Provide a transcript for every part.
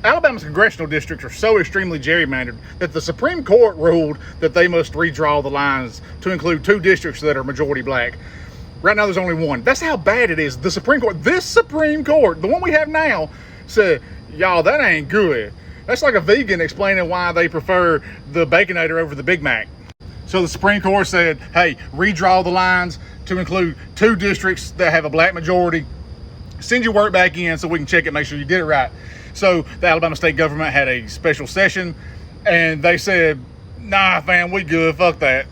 Alabama's congressional districts are so extremely gerrymandered that the Supreme Court ruled that they must redraw the lines to include 2 districts that are majority black. Right now, there's only 1. That's how bad it is. The Supreme Court, this Supreme Court, the one we have now, said, y'all, that ain't good. That's like a vegan explaining why they prefer the Baconator over the Big Mac. So the Supreme Court said, hey, redraw the lines to include 2 districts that have a black majority. Send your work back in so we can check it, make sure you did it right. So the Alabama state government had a special session and they said, nah, fam, we good, fuck that.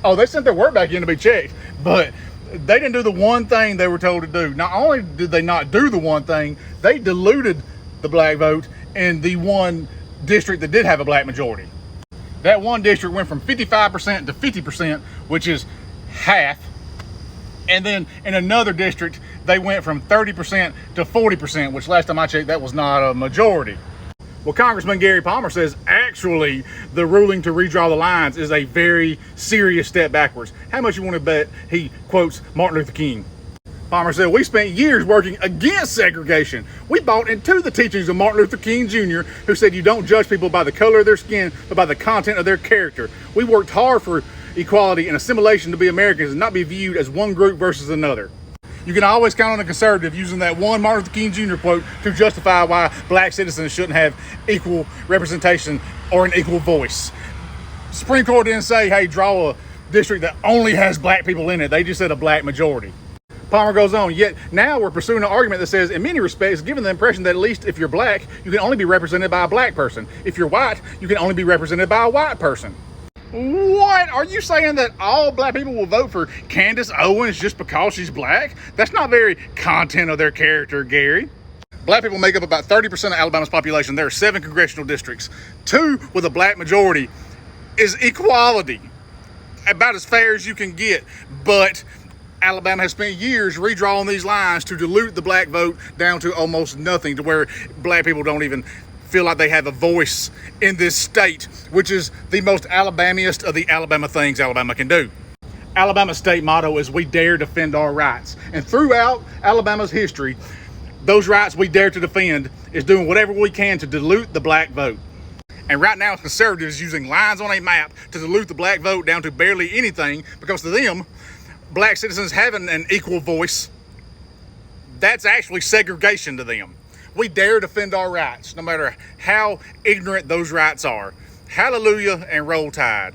Oh, they sent their work back in to be checked, but they didn't do the one thing they were told to do. Not only did they not do the one thing, they diluted the black vote in the one district that did have a black majority. That one district went from 55% to 50%, which is half. And then in another district, they went from 30% to 40%, which last time I checked, that was not a majority. Well, Congressman Gary Palmer says, actually, the ruling to redraw the lines is a very serious step backwards. How much you want to bet he quotes Martin Luther King? Palmer said, we spent years working against segregation. We bought into the teachings of Martin Luther King Jr., who said you don't judge people by the color of their skin, but by the content of their character. We worked hard for equality and assimilation to be Americans and not be viewed as one group versus another. You can always count on a conservative using that one Martin Luther King Jr. quote to justify why black citizens shouldn't have equal representation or an equal voice. Supreme Court didn't say, hey, draw a district that only has black people in it. They just said a black majority. Palmer goes on, yet now we're pursuing an argument that says, in many respects, given the impression that at least if you're black, you can only be represented by a black person. If you're white, you can only be represented by a white person. What? Are you saying that all black people will vote for Candace Owens just because she's black? That's not very content of their character, Gary. Black people make up about 30% of Alabama's population. There are 7 congressional districts. 2 with a black majority is equality. About as fair as you can get. But Alabama has spent years redrawing these lines to dilute the black vote down to almost nothing, to where black people don't even feel like they have a voice in this state, which is the most Alabamiest of the Alabama things Alabama can do. Alabama's state motto is, we dare defend our rights. And throughout Alabama's history, those rights we dare to defend is doing whatever we can to dilute the black vote. And right now, conservatives using lines on a map to dilute the black vote down to barely anything, because to them, black citizens having an equal voice, that's actually segregation to them. We dare defend our rights, no matter how ignorant those rights are. Hallelujah and roll tide.